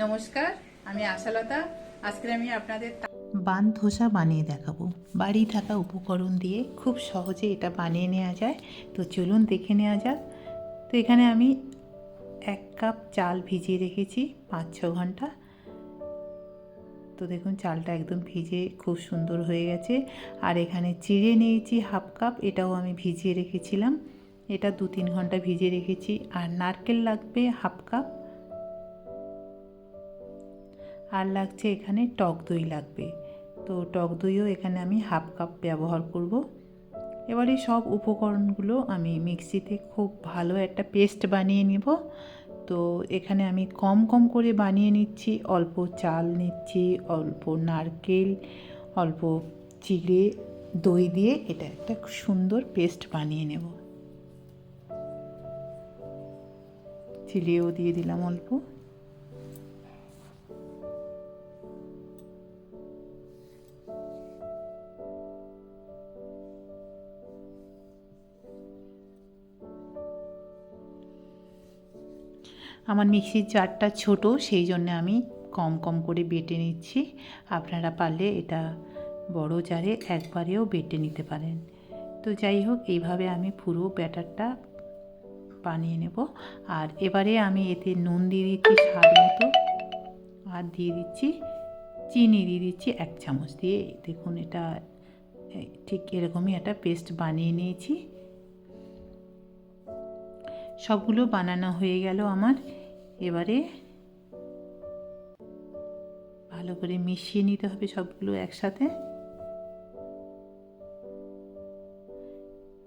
নমস্কার, আমি আশালতা। আজকে আমি আপনাদের বান ধোসা বানিয়ে দেখাবো। বাড়ি থাকা উপকরণ দিয়ে খুব সহজে এটা বানিয়ে নেওয়া যায়। তো চলুন দেখে নেওয়া যাক। তো এখানে আমি 1 কাপ চাল ভিজিয়ে রেখেছি 5-6 ঘন্টা। তো দেখুন চালটা একদম ভিজে খুব সুন্দর হয়ে গেছে। আর এখানে চিড়ে নিয়েছি 1/2 কাপ, এটাও আমি ভিজিয়ে রেখেছিলাম। এটা 2-3 ঘন্টা ভিজিয়ে রেখেছি। আর নারকেল লাগবে 1/2 কাপ। আর লাগছে এখানে টক দই লাগবে। তো টক দইও এখানে আমি 1/2 কাপ ব্যবহার করব। এবারে সব উপকরণগুলো আমি মিক্সিতে খুব ভালো একটা পেস্ট বানিয়ে নেব। তো এখানে আমি কম কম করে বানিয়ে নিচ্ছি। অল্প চাল নিচ্ছি, অল্প নারকেল, অল্প চিড়ে, দই দিয়ে এটা একটা সুন্দর পেস্ট বানিয়ে নেব। চিড়েও দিয়ে দিলাম অল্প। আমার মিক্সির জারটা ছোট, সেই জন্য আমি কম কম করে বেটে নিচ্ছি। আপনারা পারলে এটা বড় জারে একবারেও বেটে নিতে পারেন। তো যাই হোক, এইভাবে আমি পুরো ব্যাটারটা বানিয়ে নেব। আর এবারে আমি এতে নুন দিয়ে দিচ্ছি স্বাদ মতো, আর দিয়ে দিচ্ছি চিনি, দিয়ে দিচ্ছি 1 চামচ দিয়ে। দেখুন এটা ঠিক এরকমই একটা পেস্ট বানিয়ে নিয়েছি। সবগুলো বানানো হয়ে গেল আমার। এবারে ভালো করে মিশিয়ে নিতে হবে সবগুলো একসাথে।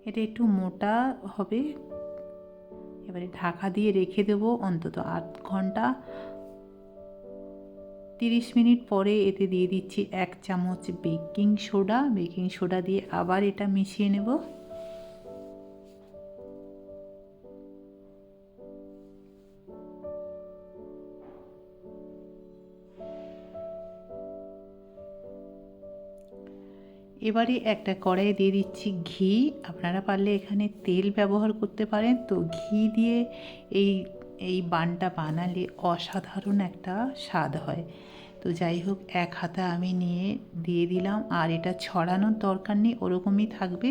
এটা একটু মোটা হবে। এবারে ঢাকা দিয়ে রেখে দেবো অন্তত 8 ঘন্টা। 30 মিনিট পরে এতে দিয়ে দিচ্ছি 1 চামচ বেকিং সোডা। বেকিং সোডা দিয়ে আবার এটা মিশিয়ে নেব। এবারে একটা কড়াইয়ে দিয়ে দিচ্ছি ঘি। আপনারা পারলে এখানে তেল ব্যবহার করতে পারেন। তো ঘি দিয়ে এই এই বানটা বানালে অসাধারণ একটা স্বাদ হয়। তো যাই হোক, 1 হাতা আমি নিয়ে দিয়ে দিলাম। আর এটা ছড়ানোর দরকার নেই, ওরকমই থাকবে।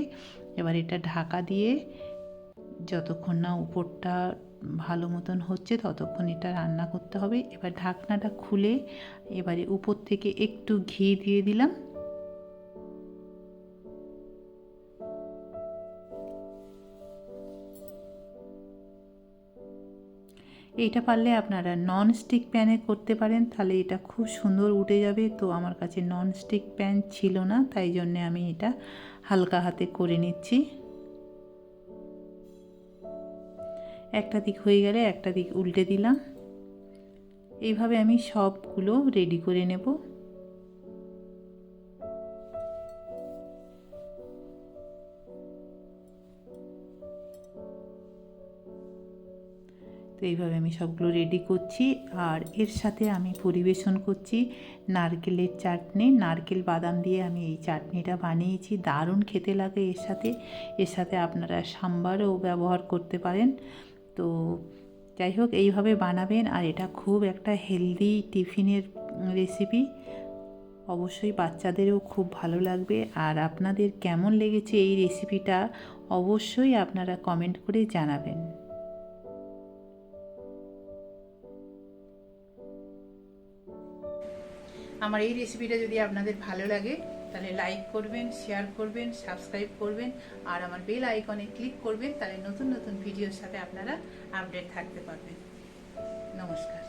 এবার এটা ঢাকা দিয়ে যতক্ষণ না উপরটা ভালো মতন হচ্ছে ততক্ষণ এটা রান্না করতে হবে। এবার ঢাকনাটা খুলে এবারে উপর থেকে একটু ঘি দিয়ে দিলাম। এইটা পারলে আপনারা নন স্টিক প্যানে করতে পারেন, তাহলে এটা খুব সুন্দর উঠে যাবে। তো আমার কাছে নন স্টিক প্যান ছিল না, তাই জন্য আমি এটা হালকা হাতে করে নিচ্ছি। একটা দিক হয়ে গেলে একটা দিক উল্টে দিলাম। এইভাবে আমি সবগুলো রেডি করে নেব। তো এইভাবে আমি সবগুলো রেডি করছি। আর এর সাথে আমি পরিবেশন করছি নারকেলের চাটনি। নারকেল বাদাম দিয়ে আমি এই চাটনিটা বানিয়েছি, দারুণ খেতে লাগে এর সাথে আপনারা সাম্বারও ব্যবহার করতে পারেন। তো যাই হোক, এইভাবে বানাবেন। আর এটা খুব একটা হেলদি টিফিনের রেসিপি। অবশ্যই বাচ্চাদেরও খুব ভালো লাগবে। আর আপনাদের কেমন লেগেছে এই রেসিপিটা অবশ্যই আপনারা কমেন্ট করে জানাবেন। আমার এই রেসিপিটা যদি আপনাদের ভালো লাগে তাহলে লাইক করবেন, শেয়ার করবেন, সাবস্ক্রাইব করবেন। আর আমার বেল আইকনে ক্লিক করবেন, তাহলে নতুন নতুন ভিডিওর সাথে আপনারা আপডেট থাকতে পারবেন। নমস্কার।